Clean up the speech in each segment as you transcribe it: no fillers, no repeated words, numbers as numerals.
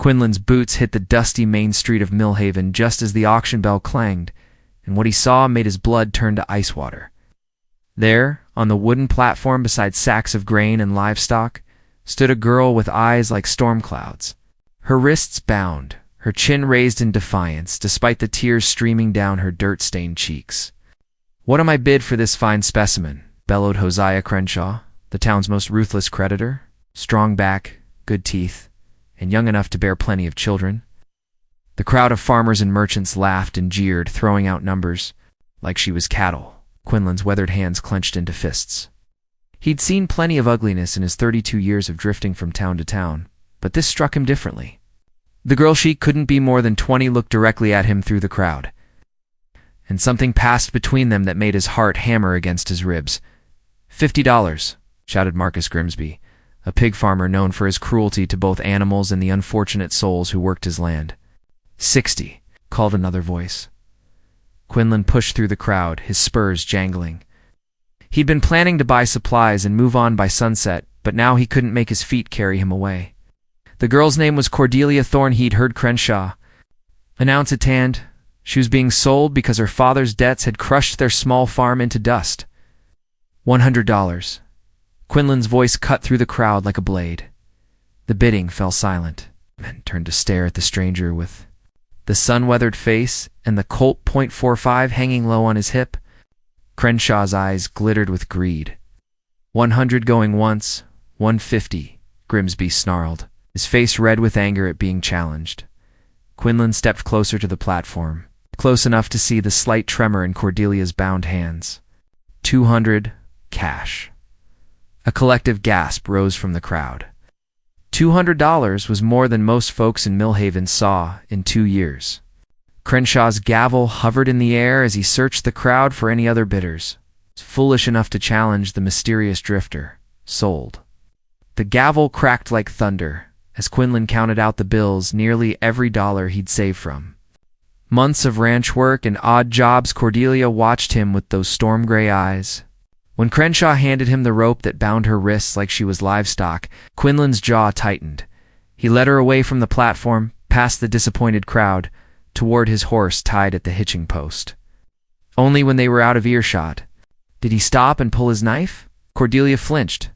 Quinlan's boots hit the dusty main street of Millhaven just as the auction bell clanged, and what he saw made his blood turn to ice water. There, on the wooden platform beside sacks of grain and livestock, stood a girl with eyes like storm clouds. Her wrists bound, her chin raised in defiance, despite the tears streaming down her dirt-stained cheeks. "What am I bid for this fine specimen?" bellowed Hosea Crenshaw, the town's most ruthless creditor, strong back, good teeth, and young enough to bear plenty of children. The crowd of farmers and merchants laughed and jeered, throwing out numbers like she was cattle. Quinlan's weathered hands clenched into fists. He'd seen plenty of ugliness in his 32 years of drifting from town to town, but this struck him differently. The girl, she couldn't be more than 20, looked directly at him through the crowd, and something passed between them that made his heart hammer against his ribs. $50, shouted Marcus Grimsby, a pig farmer known for his cruelty to both animals and the unfortunate souls who worked his land. 60, called another voice. Quinlan pushed through the crowd, his spurs jangling. He'd been planning to buy supplies and move on by sunset, but now he couldn't make his feet carry him away. The girl's name was Cordelia Thorne. He'd heard Crenshaw announce at hand she was being sold because her father's debts had crushed their small farm into dust. $100. Quinlan's voice cut through the crowd like a blade. The bidding fell silent. Men turned to stare at the stranger with the sun-weathered face and the Colt .45 hanging low on his hip. Crenshaw's eyes glittered with greed. 100 going once, 150, Grimsby snarled, his face red with anger at being challenged. Quinlan stepped closer to the platform, close enough to see the slight tremor in Cordelia's bound hands. 200, cash. A collective gasp rose from the crowd. $200 was more than most folks in Millhaven saw in 2 years. Crenshaw's gavel hovered in the air as he searched the crowd for any other bidders, foolish enough to challenge the mysterious drifter. Sold. The gavel cracked like thunder as Quinlan counted out the bills, nearly every dollar he'd saved from months of ranch work and odd jobs. Cordelia watched him with those storm-gray eyes. When Crenshaw handed him the rope that bound her wrists like she was livestock, Quinlan's jaw tightened. He led her away from the platform, past the disappointed crowd, toward his horse tied at the hitching post. Only when they were out of earshot did he stop and pull his knife. Cordelia flinched,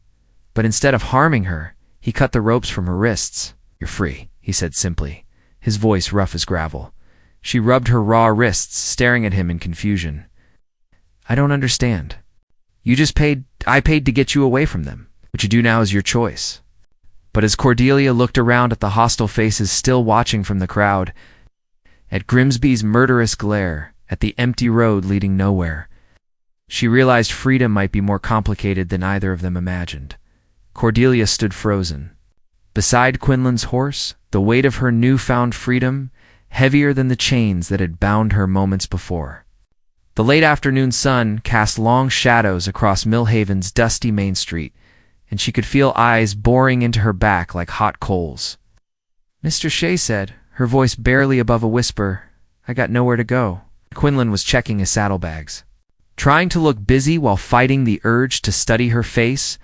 but instead of harming her, he cut the ropes from her wrists. "You're free," he said simply, his voice rough as gravel. She rubbed her raw wrists, staring at him in confusion. "I don't understand. You just I paid to get you away from them. What you do now is your choice." But as Cordelia looked around at the hostile faces still watching from the crowd, at Grimsby's murderous glare, at the empty road leading nowhere, she realized freedom might be more complicated than either of them imagined. Cordelia stood frozen. Beside Quinlan's horse, the weight of her newfound freedom, heavier than the chains that had bound her moments before. The late afternoon sun cast long shadows across Millhaven's dusty main street, and she could feel eyes boring into her back like hot coals. "Mr. Shea said," her voice barely above a whisper, "I got nowhere to go." Quinlan was checking his saddlebags, trying to look busy while fighting the urge to study her face.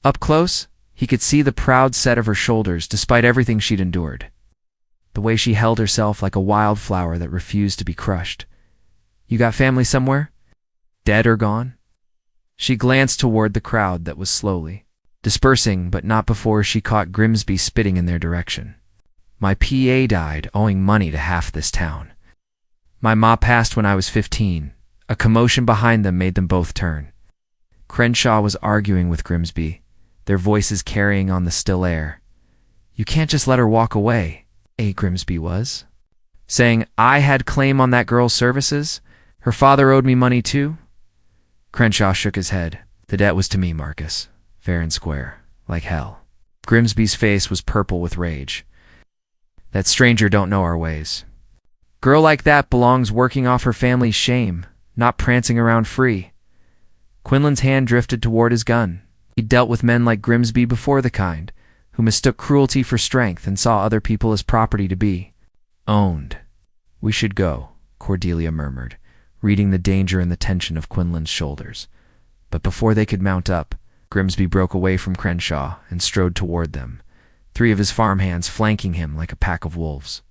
Up close, he could see the proud set of her shoulders despite everything she'd endured. The way she held herself like a wildflower that refused to be crushed. "You got family somewhere? Dead or gone?" She glanced toward the crowd that was slowly dispersing, but not before she caught Grimsby spitting in their direction. "My PA died owing money to half this town. My ma passed when I was 15. A commotion behind them made them both turn. Crenshaw was arguing with Grimsby, their voices carrying on the still air. "You can't just let her walk away," Grimsby was saying. "I had claim on that girl's services. Her father owed me money too." Crenshaw shook his head. "The debt was to me, Marcus. Fair and square. Like hell." Grimsby's face was purple with rage. "That stranger don't know our ways. Girl like that belongs working off her family's shame, not prancing around free." Quinlan's hand drifted toward his gun. He'd dealt with men like Grimsby before, the kind who mistook cruelty for strength and saw other people as property to be owned. "We should go," Cordelia murmured, reading the danger and the tension of Quinlan's shoulders. But before they could mount up, Grimsby broke away from Crenshaw and strode toward them, three of his farmhands flanking him like a pack of wolves.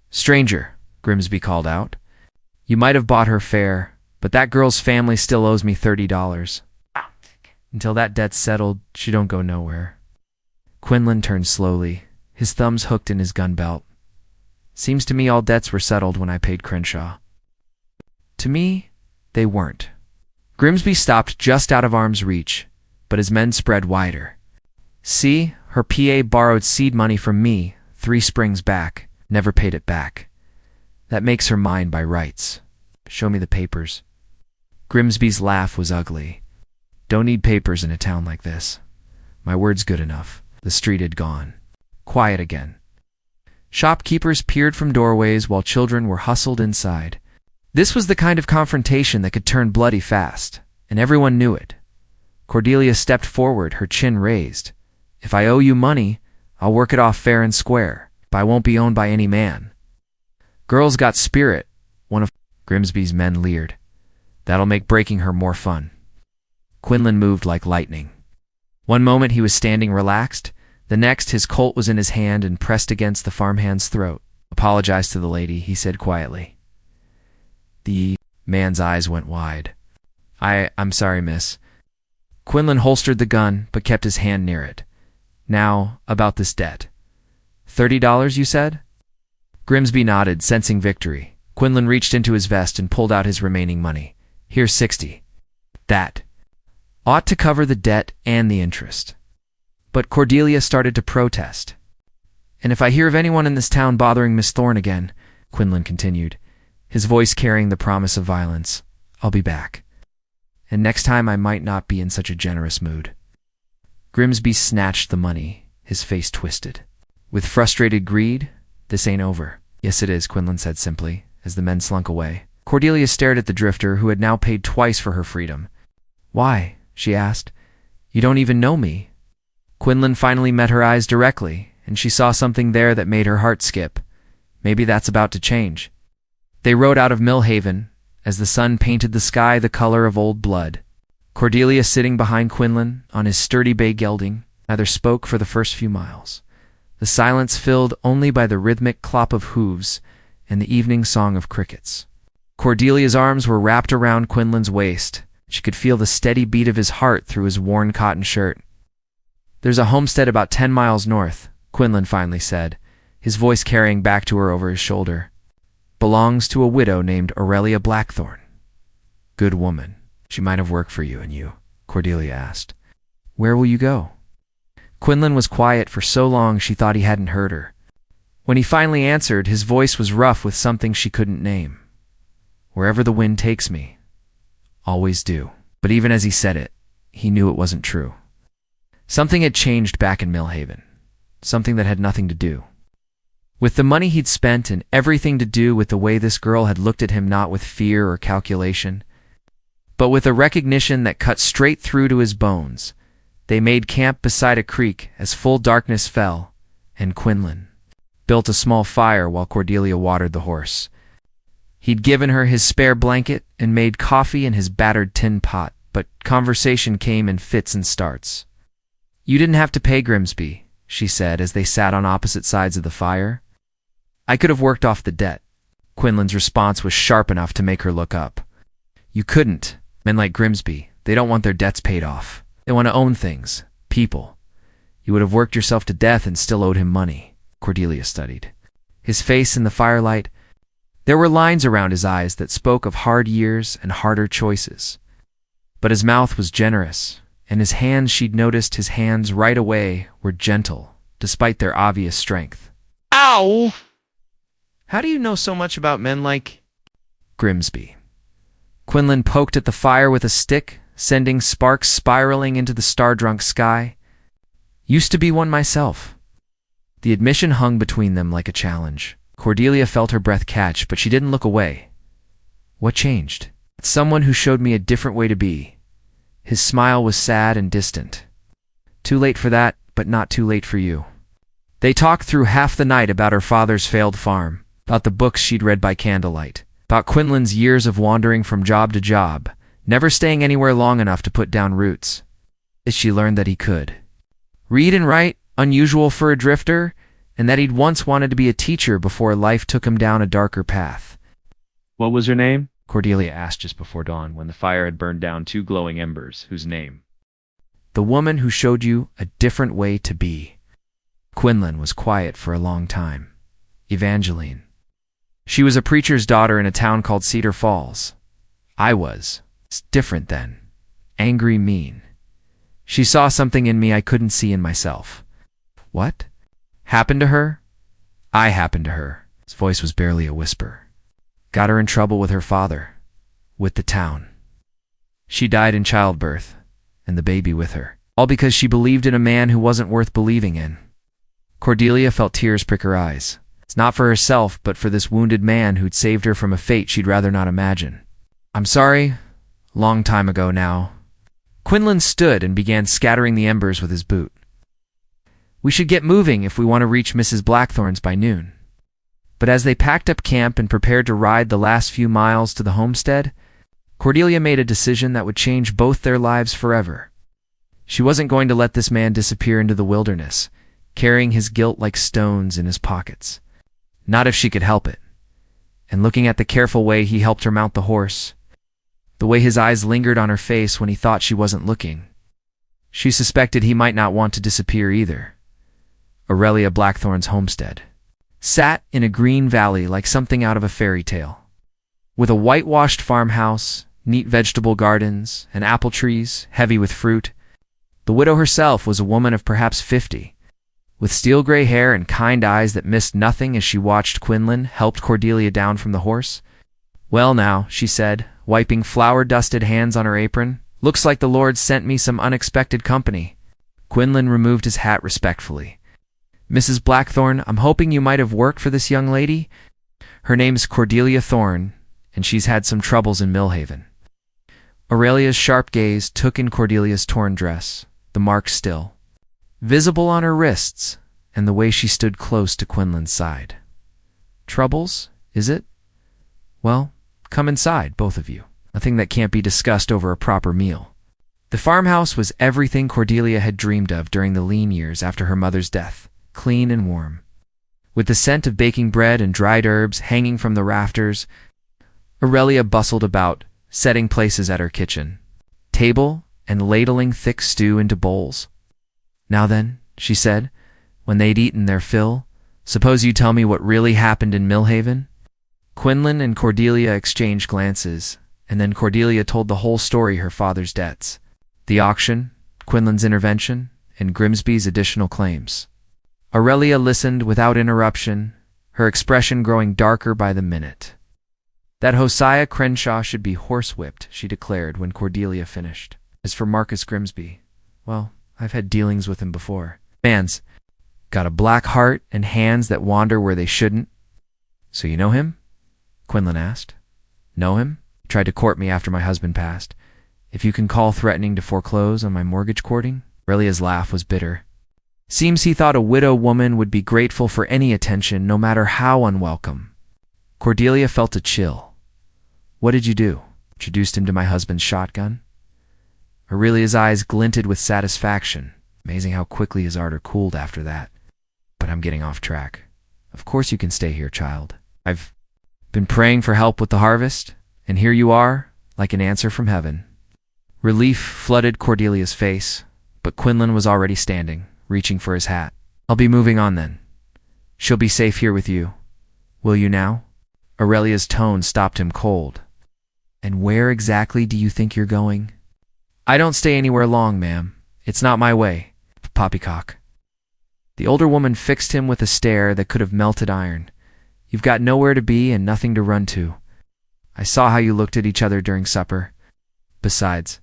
"Stranger," Grimsby called out, "you might have bought her fair, but that girl's family still owes me $30. Until that debt's settled, she don't go nowhere." Quinlan turned slowly, his thumbs hooked in his gun belt. "Seems to me all debts were settled when I paid Crenshaw." To me, they weren't. Grimsby stopped just out of arm's reach, but his men spread wider. "See, her PA borrowed seed money from me 3 springs back, never paid it back. That makes her mine by rights. Show me the papers." Grimsby's laugh was ugly. "Don't need papers in a town like this. My word's good enough." The street had gone. Quiet again. Shopkeepers peered from doorways while children were hustled inside. This was the kind of confrontation that could turn bloody fast, and everyone knew it. Cordelia stepped forward, her chin raised. "If I owe you money, I'll work it off fair and square, but I won't be owned by any man." "Girl's got spirit," one of Grimsby's men leered. "That'll make breaking her more fun." Quinlan moved like lightning. One moment he was standing relaxed, the next his Colt was in his hand and pressed against the farmhand's throat. "Apologize to the lady," he said quietly. The man's eyes went wide. I'm sorry, miss." Quinlan holstered the gun, but kept his hand near it. "Now, about this debt. $30, you said?" Grimsby nodded, sensing victory. Quinlan reached into his vest and pulled out his remaining money. "Here's 60. That ought to cover the debt and the interest." But Cordelia started to protest. "And if I hear of anyone in this town bothering Miss Thorne again," Quinlan continued, his voice carrying the promise of violence, "I'll be back. And next time I might not be in such a generous mood." Grimsby snatched the money, his face twisted. With frustrated greed, "This ain't over." "Yes, it is," Quinlan said simply, as the men slunk away. Cordelia stared at the drifter, who had now paid twice for her freedom. "Why?" she asked. "You don't even know me." Quinlan finally met her eyes directly, and she saw something there that made her heart skip. Maybe that's about to change. They rode out of Millhaven, as the sun painted the sky the color of old blood. Cordelia sitting behind Quinlan, on his sturdy bay gelding, neither spoke for the first few miles, the silence filled only by the rhythmic clop of hooves and the evening song of crickets. Cordelia's arms were wrapped around Quinlan's waist. She could feel the steady beat of his heart through his worn cotton shirt. "There's a homestead about 10 miles north," Quinlan finally said, his voice carrying back to her over his shoulder. "Belongs to a widow named Aurelia Blackthorne. Good woman. She might have worked for you, and you?" Cordelia asked. "Where will you go?" Quinlan was quiet for so long she thought he hadn't heard her. When he finally answered, his voice was rough with something she couldn't name. "Wherever the wind takes me. Always do." But even as he said it, he knew it wasn't true. Something had changed back in Millhaven. Something that had nothing to do with the money he'd spent, and everything to do with the way this girl had looked at him, not with fear or calculation, but with a recognition that cut straight through to his bones. They made camp beside a creek as full darkness fell, and Quinlan built a small fire while Cordelia watered the horse. He'd given her his spare blanket and made coffee in his battered tin pot, but conversation came in fits and starts. "You didn't have to pay Grimsby," she said as they sat on opposite sides of the fire. "I could have worked off the debt." Quinlan's response was sharp enough to make her look up. "You couldn't. Men like Grimsby, they don't want their debts paid off. They want to own things, people. You would have worked yourself to death and still owed him money." Cordelia studied his face in the firelight. There were lines around his eyes that spoke of hard years and harder choices. But his mouth was generous, and his hands, she'd noticed his hands right away, were gentle, despite their obvious strength. "Ow! How do you know so much about men like Grimsby?" Quinlan poked at the fire with a stick, sending sparks spiraling into the star-drunk sky. "Used to be one myself." The admission hung between them like a challenge. Cordelia felt her breath catch, but she didn't look away. "What changed?" "Someone who showed me a different way to be." His smile was sad and distant. "Too late for that, but not too late for you." They talked through half the night about her father's failed farm, about the books she'd read by candlelight, about Quinlan's years of wandering from job to job, never staying anywhere long enough to put down roots. She learned that he could read and write, unusual for a drifter, and that he'd once wanted to be a teacher before life took him down a darker path. What was her name? Cordelia asked just before dawn, when the fire had burned down 2 glowing embers. Whose name? The woman who showed you a different way to be. Quinlan was quiet for a long time. Evangeline. She was a preacher's daughter in a town called Cedar Falls. I was. It's different then. Angry, mean. She saw something in me I couldn't see in myself. What? Happened to her? I happened to her. His voice was barely a whisper. Got her in trouble with her father. With the town. She died in childbirth, and the baby with her. All because she believed in a man who wasn't worth believing in. Cordelia felt tears prick her eyes. It's not for herself, but for this wounded man who'd saved her from a fate she'd rather not imagine. I'm sorry. Long time ago now. Quinlan stood and began scattering the embers with his boot. We should get moving if we want to reach Mrs. Blackthorn's by noon. But as they packed up camp and prepared to ride the last few miles to the homestead, Cordelia made a decision that would change both their lives forever. She wasn't going to let this man disappear into the wilderness, carrying his guilt like stones in his pockets. Not if she could help it. And looking at the careful way he helped her mount the horse, the way his eyes lingered on her face when he thought she wasn't looking, she suspected he might not want to disappear either. Aurelia Blackthorn's homestead sat in a green valley like something out of a fairy tale. With a whitewashed farmhouse, neat vegetable gardens, and apple trees heavy with fruit, the widow herself was a woman of perhaps 50, with steel-gray hair and kind eyes that missed nothing as she watched Quinlan helped Cordelia down from the horse. Well now, she said, wiping flour-dusted hands on her apron, looks like the Lord sent me some unexpected company. Quinlan removed his hat respectfully. Mrs. Blackthorn, I'm hoping you might have worked for this young lady. Her name's Cordelia Thorne, and she's had some troubles in Millhaven. Aurelia's sharp gaze took in Cordelia's torn dress, the marks still visible on her wrists, and the way she stood close to Quinlan's side. Troubles, is it? Well, come inside, both of you. Nothing that can't be discussed over a proper meal. The farmhouse was everything Cordelia had dreamed of during the lean years after her mother's death. Clean and warm, with the scent of baking bread and dried herbs hanging from the rafters. Aurelia bustled about, setting places at her kitchen table and ladling thick stew into bowls. Now then, she said, when they'd eaten their fill, suppose you tell me what really happened in Millhaven? Quinlan and Cordelia exchanged glances, and then Cordelia told the whole story: her father's debts, the auction, Quinlan's intervention, and Grimsby's additional claims. Aurelia listened without interruption, her expression growing darker by the minute. That Hosea Crenshaw should be horsewhipped, she declared when Cordelia finished. As for Marcus Grimsby, well, I've had dealings with him before. Man's got a black heart and hands that wander where they shouldn't. So you know him? Quinlan asked. Know him? He tried to court me after my husband passed. If you can call threatening to foreclose on my mortgage courting? Aurelia's laugh was bitter. Seems he thought a widow woman would be grateful for any attention, no matter how unwelcome. Cordelia felt a chill. What did you do? Introduced him to my husband's shotgun? Aurelia's eyes glinted with satisfaction. Amazing how quickly his ardor cooled after that. But I'm getting off track. Of course you can stay here, child. I've been praying for help with the harvest, and here you are, like an answer from heaven. Relief flooded Cordelia's face, but Quinlan was already standing, reaching for his hat. I'll be moving on then. She'll be safe here with you. Will you now? Aurelia's tone stopped him cold. And where exactly do you think you're going? I don't stay anywhere long, ma'am. It's not my way. Poppycock. The older woman fixed him with a stare that could have melted iron. You've got nowhere to be and nothing to run to. I saw how you looked at each other during supper. Besides,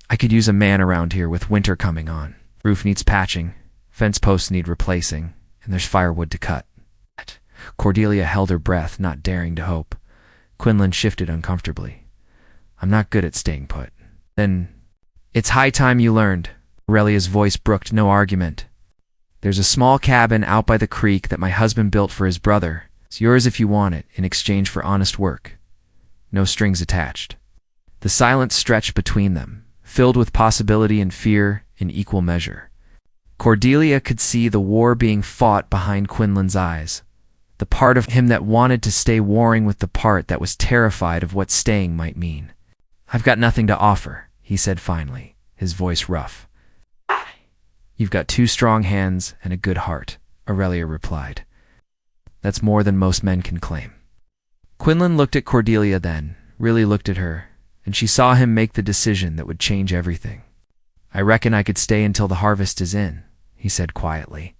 I could use a man around here with winter coming on. Roof needs patching, fence posts need replacing, and there's firewood to cut. Cordelia held her breath, not daring to hope. Quinlan shifted uncomfortably. I'm not good at staying put. Then, it's high time you learned. Aurelia's voice brooked no argument. There's a small cabin out by the creek that my husband built for his brother. It's yours if you want it, in exchange for honest work. No strings attached. The silence stretched between them, filled with possibility and fear in equal measure. Cordelia could see the war being fought behind Quinlan's eyes, the part of him that wanted to stay warring with the part that was terrified of what staying might mean. "I've got nothing to offer," he said finally, his voice rough. "You've got 2 strong hands and a good heart," Aurelia replied. "That's more than most men can claim." Quinlan looked at Cordelia then, really looked at her, and she saw him make the decision that would change everything. "I reckon I could stay until the harvest is in," he said quietly.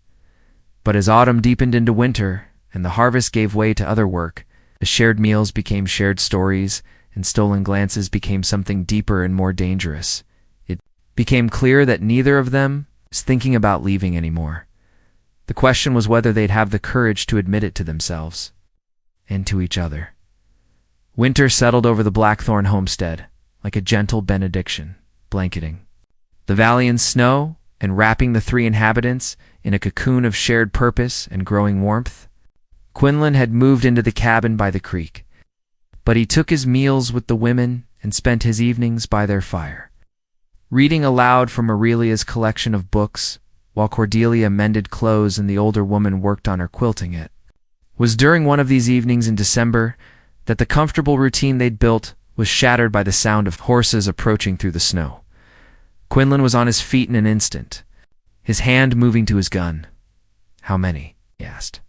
But as autumn deepened into winter, and the harvest gave way to other work, the shared meals became shared stories, and stolen glances became something deeper and more dangerous. It became clear that neither of them was thinking about leaving anymore. The question was whether they'd have the courage to admit it to themselves and to each other. Winter settled over the Blackthorn homestead like a gentle benediction, blanketing the valley in snow and wrapping the 3 inhabitants in a cocoon of shared purpose and growing warmth. Quinlan had moved into the cabin by the creek, but he took his meals with the women and spent his evenings by their fire, reading aloud from Aurelia's collection of books while Cordelia mended clothes and the older woman worked on her quilting. It was during one of these evenings in December that the comfortable routine they'd built was shattered by the sound of horses approaching through the snow. Quinlan was on his feet in an instant, his hand moving to his gun. "How many?" he asked,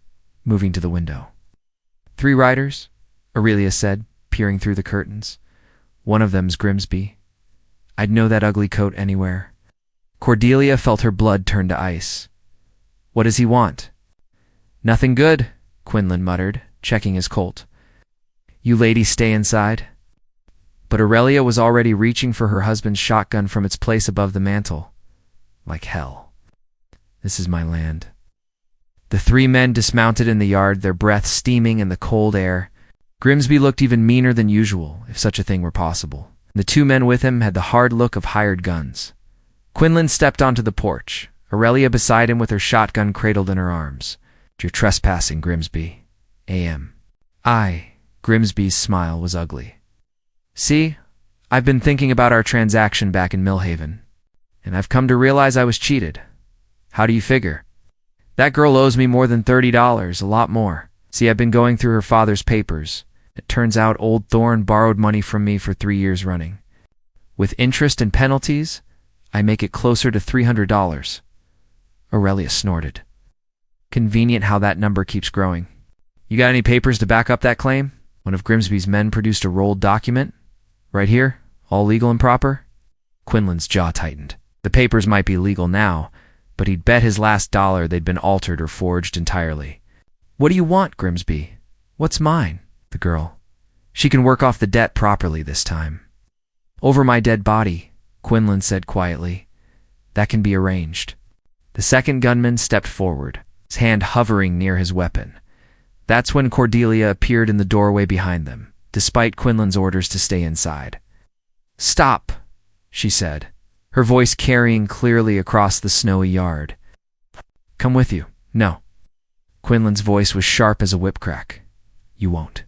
moving to the window. "3 riders," Aurelia said, peering through the curtains. "One of them's Grimsby. I'd know that ugly coat anywhere." Cordelia felt her blood turn to ice. "What does he want?" "Nothing good," Quinlan muttered, checking his Colt. "You ladies stay inside." But Aurelia was already reaching for her husband's shotgun from its place above the mantel. "Like hell. This is my land." The 3 men dismounted in the yard, their breath steaming in the cold air. Grimsby looked even meaner than usual, if such a thing were possible. The 2 men with him had the hard look of hired guns. Quinlan stepped onto the porch, Aurelia beside him with her shotgun cradled in her arms. "You're trespassing, Grimsby." A.M. "Aye." Grimsby's smile was ugly. "See, I've been thinking about our transaction back in Millhaven, and I've come to realize I was cheated." "How do you figure?" "That girl owes me more than $30, a lot more. See, I've been going through her father's papers. It turns out old Thorne borrowed money from me for 3 years running. With interest and penalties, I make it closer to $300. Aurelia snorted. "Convenient how that number keeps growing." "You got any papers to back up that claim?" One of Grimsby's men produced a rolled document. "Right here, all legal and proper." Quinlan's jaw tightened. The papers might be legal now, but he'd bet his last dollar they'd been altered or forged entirely. "What do you want, Grimsby?" "What's mine?" "The girl. She can work off the debt properly this time." "Over my dead body," Quinlan said quietly. "That can be arranged." The second gunman stepped forward, his hand hovering near his weapon. That's when Cordelia appeared in the doorway behind them, despite Quinlan's orders to stay inside. "Stop," she said, her voice carrying clearly across the snowy yard. "Come with you." "No." Quinlan's voice was sharp as a whip crack. "You won't."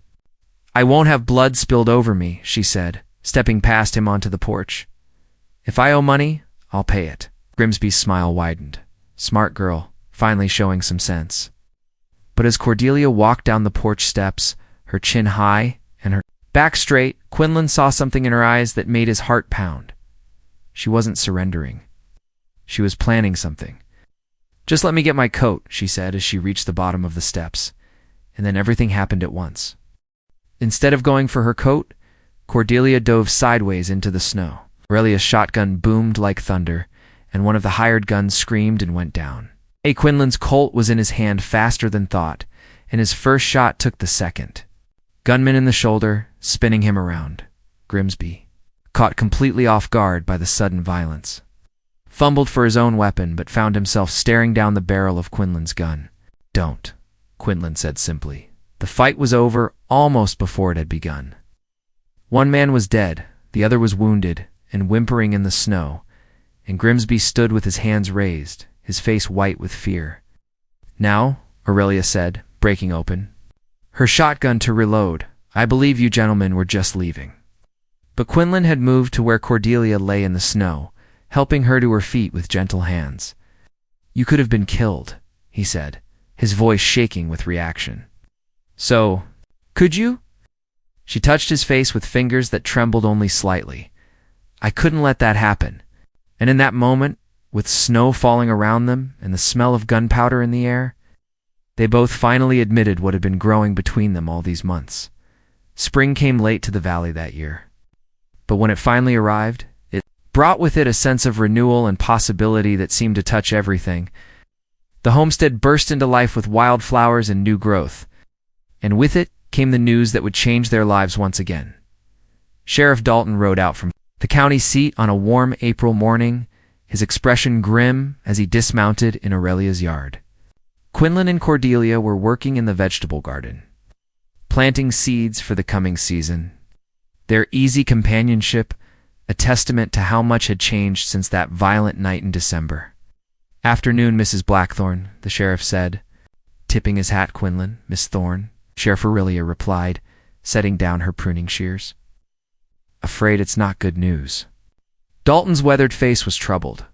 "I won't have blood spilled over me," she said, stepping past him onto the porch. "If I owe money, I'll pay it." Grimsby's smile widened. Smart girl, finally showing some sense. But as Cordelia walked down the porch steps, her chin high and her back straight, Quinlan saw something in her eyes that made his heart pound. She wasn't surrendering. She was planning something. "Just let me get my coat," she said as she reached the bottom of the steps, and then everything happened at once. Instead of going for her coat, Cordelia dove sideways into the snow. Aurelia's shotgun boomed like thunder, and one of the hired guns screamed and went down. Quinlan's Colt was in his hand faster than thought, and his first shot took the second. Gunman in the shoulder, spinning him around. Grimsby, caught completely off guard by the sudden violence, fumbled for his own weapon but found himself staring down the barrel of Quinlan's gun. "Don't," Quinlan said simply. The fight was over almost before it had begun. One man was dead, the other was wounded and whimpering in the snow, and Grimsby stood with his hands raised, his face white with fear. "Now," Aurelia said, breaking open, her shotgun to reload, "I believe you gentlemen were just leaving." But Quinlan had moved to where Cordelia lay in the snow, helping her to her feet with gentle hands. "You could have been killed," he said, his voice shaking with reaction. "So, could you?" She touched his face with fingers that trembled only slightly. "I couldn't let that happen." And in that moment, with snow falling around them and the smell of gunpowder in the air, they both finally admitted what had been growing between them all these months. Spring came late to the valley that year. But when it finally arrived, it brought with it a sense of renewal and possibility that seemed to touch everything. The homestead burst into life with wildflowers and new growth, and with it came the news that would change their lives once again. Sheriff Dalton rode out from the county seat on a warm April morning, his expression grim as he dismounted in Aurelia's yard. Quinlan and Cordelia were working in the vegetable garden, planting seeds for the coming season. Their easy companionship, a testament to how much had changed since that violent night in December. "Afternoon, Mrs. Blackthorne," the sheriff said, tipping his hat. "Quinlan, Miss Thorne," Sheriff Aurelia replied, setting down her pruning shears. "Afraid it's not good news." Dalton's weathered face was troubled.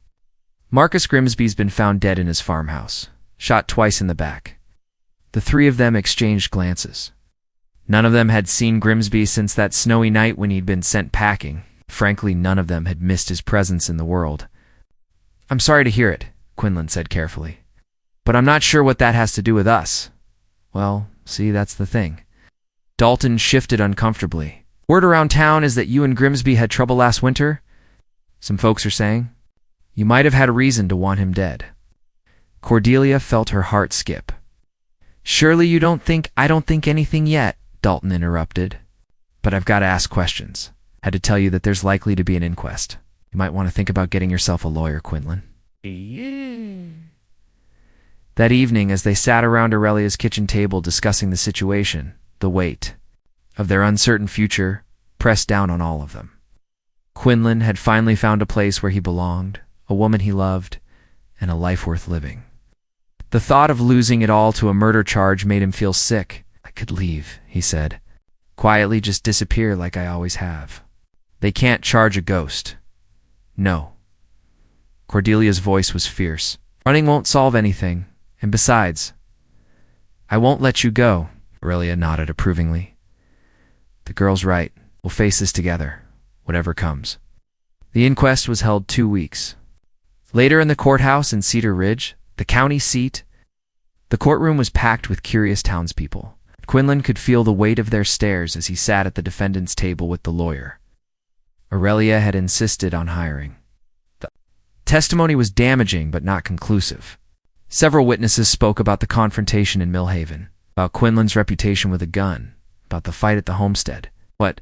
"Marcus Grimsby's been found dead in his farmhouse, shot twice in the back." The three of them exchanged glances. None of them had seen Grimsby since that snowy night when he'd been sent packing. Frankly, none of them had missed his presence in the world. "I'm sorry to hear it," Quinlan said carefully. "But I'm not sure what that has to do with us." "Well, see, that's the thing." Dalton shifted uncomfortably. "Word around town is that you and Grimsby had trouble last winter? Some folks are saying. You might have had a reason to want him dead." Cordelia felt her heart skip. "Surely you don't think—" "I don't think anything yet," Dalton interrupted. "But I've got to ask questions. Had to tell you that there's likely to be an inquest. You might want to think about getting yourself a lawyer, Quinlan." That evening, as they sat around Aurelia's kitchen table discussing the situation, the weight of their uncertain future pressed down on all of them. Quinlan had finally found a place where he belonged, a woman he loved, and a life worth living. The thought of losing it all to a murder charge made him feel sick. "I could leave," he said, "quietly just disappear like I always have. They can't charge a ghost." "No." Cordelia's voice was fierce. "Running won't solve anything. And besides, I won't let you go." Aurelia nodded approvingly. "The girl's right. We'll face this together, whatever comes." The inquest was held 2 weeks. Later in the courthouse in Cedar Ridge, the county seat, the courtroom was packed with curious townspeople. Quinlan could feel the weight of their stares as he sat at the defendant's table with the lawyer. Aurelia had insisted on hiring. The testimony was damaging but not conclusive. Several witnesses spoke about the confrontation in Millhaven, about Quinlan's reputation with a gun, about the fight at the homestead. But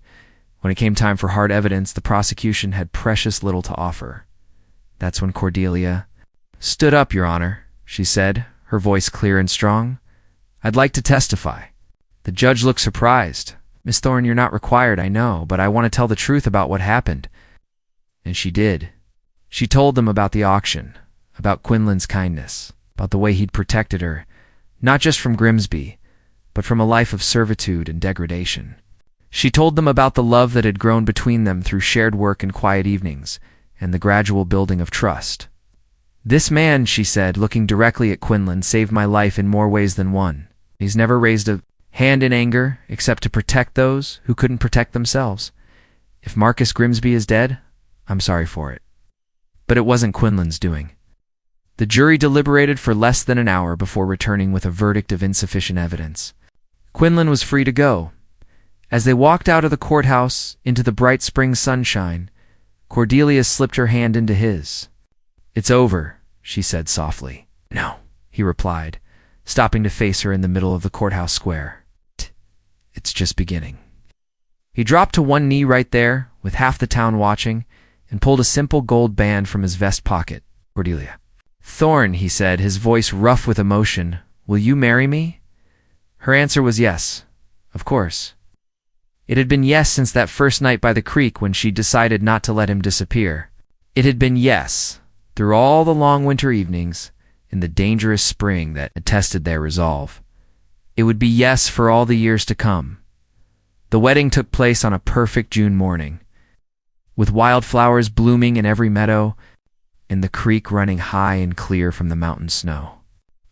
when it came time for hard evidence, the prosecution had precious little to offer. That's when Cordelia stood up, Your Honor, she said, her voice clear and strong. "I'd like to testify." The judge looked surprised. "Miss Thorne, you're not required, I know, but I want to tell the truth about what happened." And she did. She told them about the auction, about Quinlan's kindness, about the way he'd protected her, not just from Grimsby, but from a life of servitude and degradation. She told them about the love that had grown between them through shared work and quiet evenings, and the gradual building of trust. "This man," she said, looking directly at Quinlan, "saved my life in more ways than one. He's never raised a hand in anger except to protect those who couldn't protect themselves. If Marcus Grimsby is dead, I'm sorry for it. But it wasn't Quinlan's doing." The jury deliberated for less than an hour before returning with a verdict of insufficient evidence. Quinlan was free to go. As they walked out of the courthouse into the bright spring sunshine, Cordelia slipped her hand into his. "It's over," she said softly. "No," he replied, stopping to face her in the middle of the courthouse square. "It's just beginning." He dropped to one knee right there, with half the town watching, and pulled a simple gold band from his vest pocket. "Cordelia." "Thorne," he said, his voice rough with emotion, "will you marry me?" Her answer was yes, of course. It had been yes since that first night by the creek when she decided not to let him disappear. It had been yes through all the long winter evenings in the dangerous spring that had tested their resolve. It would be yes for all the years to come. The wedding took place on a perfect June morning. With wildflowers blooming in every meadow, and the creek running high and clear from the mountain snow.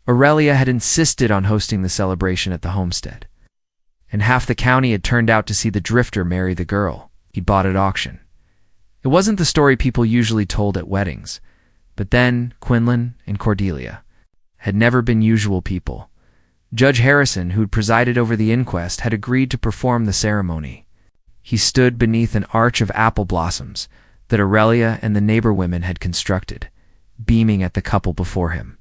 Aurelia had insisted on hosting the celebration at the homestead, and half the county had turned out to see the drifter marry the girl he'd bought at auction. It wasn't the story people usually told at weddings, but then Quinlan and Cordelia had never been usual people. Judge Harrison, who'd presided over the inquest, had agreed to perform the ceremony. He stood beneath an arch of apple blossoms that Aurelia and the neighbor women had constructed, beaming at the couple before him.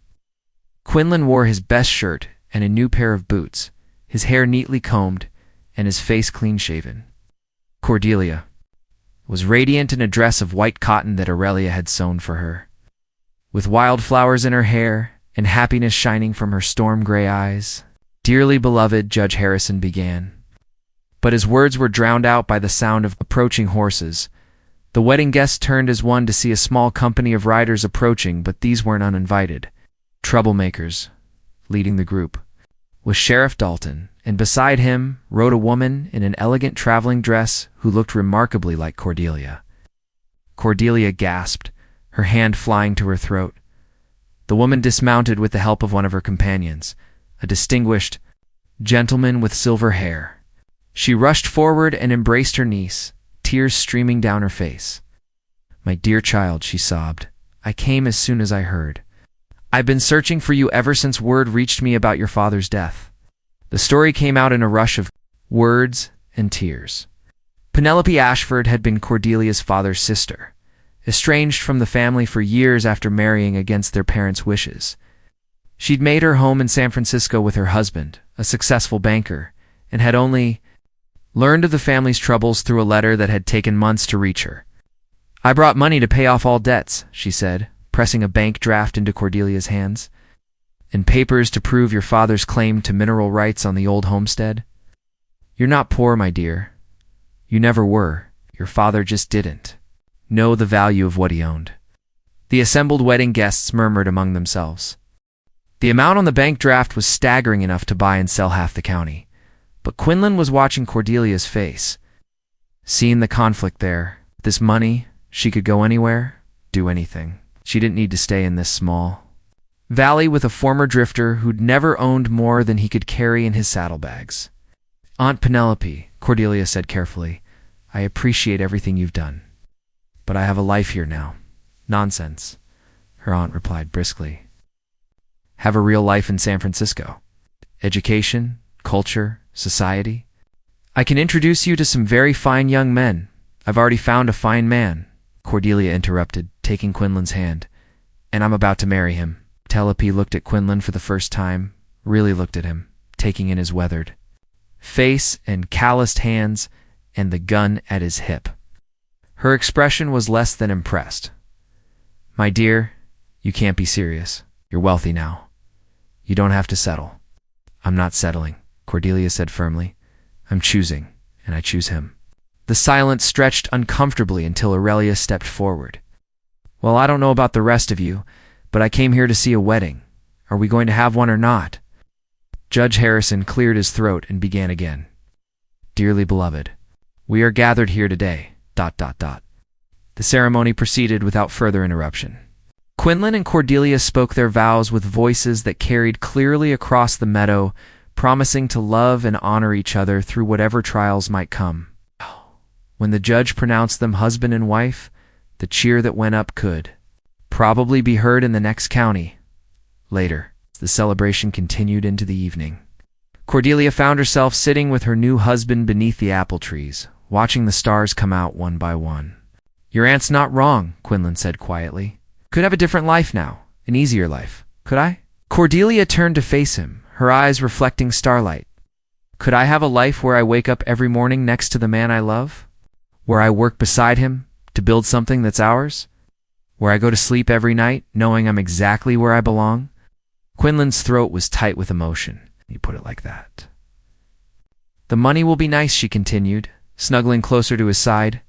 Quinlan wore his best shirt and a new pair of boots, his hair neatly combed and his face clean-shaven. Cordelia was radiant in a dress of white cotton that Aurelia had sewn for her. With wildflowers in her hair and happiness shining from her storm-gray eyes, "Dearly beloved," Judge Harrison began. But his words were drowned out by the sound of approaching horses. The wedding guests turned as one to see a small company of riders approaching, but these weren't uninvited. Troublemakers, leading the group, was Sheriff Dalton, and beside him rode a woman in an elegant traveling dress who looked remarkably like Cordelia. Cordelia gasped, her hand flying to her throat. The woman dismounted with the help of one of her companions, a distinguished gentleman with silver hair. She rushed forward and embraced her niece, tears streaming down her face. "My dear child," she sobbed, "I came as soon as I heard. I've been searching for you ever since word reached me about your father's death." The story came out in a rush of words and tears. Penelope Ashford had been Cordelia's father's sister, estranged from the family for years after marrying against their parents' wishes. She'd made her home in San Francisco with her husband, a successful banker, and had only learned of the family's troubles through a letter that had taken months to reach her. "I brought money to pay off all debts," she said, pressing a bank draft into Cordelia's hands. "And papers to prove your father's claim to mineral rights on the old homestead. You're not poor, my dear. You never were. Your father just didn't know the value of what he owned." The assembled wedding guests murmured among themselves. The amount on the bank draft was staggering enough to buy and sell half the county. But Quinlan was watching Cordelia's face. Seeing the conflict there, this money, she could go anywhere, do anything. She didn't need to stay in this small valley with a former drifter who'd never owned more than he could carry in his saddlebags. "Aunt Penelope," Cordelia said carefully, "I appreciate everything you've done. But I have a life here now." "Nonsense," her aunt replied briskly. "Have a real life in San Francisco. Education, culture, society. I can introduce you to some very fine young men. I've already found a fine man," Cordelia interrupted, taking Quinlan's hand. "And I'm about to marry him." Penelope looked at Quinlan for the first time, really looked at him, taking in his weathered face and calloused hands and the gun at his hip. Her expression was less than impressed. "My dear, you can't be serious. You're wealthy now. You don't have to settle." "I'm not settling," Cordelia said firmly. "I'm choosing, and I choose him." The silence stretched uncomfortably until Aurelia stepped forward. "Well, I don't know about the rest of you, but I came here to see a wedding. Are we going to have one or not?" Judge Harrison cleared his throat and began again. "Dearly beloved, we are gathered here today, ... The ceremony proceeded without further interruption. Quinlan and Cordelia spoke their vows with voices that carried clearly across the meadow, promising to love and honor each other through whatever trials might come. When the judge pronounced them husband and wife, the cheer that went up could probably be heard in the next county. Later, the celebration continued into the evening. Cordelia found herself sitting with her new husband beneath the apple trees, watching the stars come out one by one. "Your aunt's not wrong," Quinlan said quietly. "Could have a different life now, an easier life. Could I?" Cordelia turned to face him, her eyes reflecting starlight. "Could I have a life where I wake up every morning next to the man I love? Where I work beside him to build something that's ours? Where I go to sleep every night knowing I'm exactly where I belong?" Quinlan's throat was tight with emotion. He put it like that. "The money will be nice," she continued, snuggling closer to his side.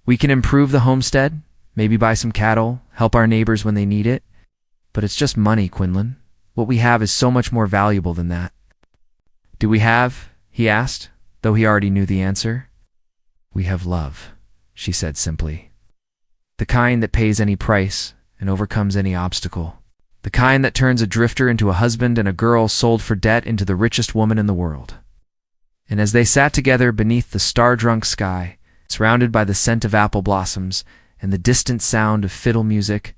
"We can improve the homestead, maybe buy some cattle, help our neighbors when they need it. But it's just money, Quinlan. What we have is so much more valuable than that." "Do we have?" he asked, though he already knew the answer. "We have love," she said simply. "The kind that pays any price and overcomes any obstacle. The kind that turns a drifter into a husband and a girl sold for debt into the richest woman in the world. And as they sat together beneath the star-drunk sky, surrounded by the scent of apple blossoms and the distant sound of fiddle music,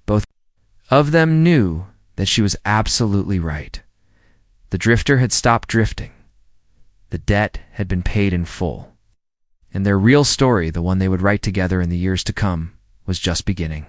both of them knew that she was absolutely right. The drifter had stopped drifting. The debt had been paid in full. And their real story, the one they would write together in the years to come, was just beginning.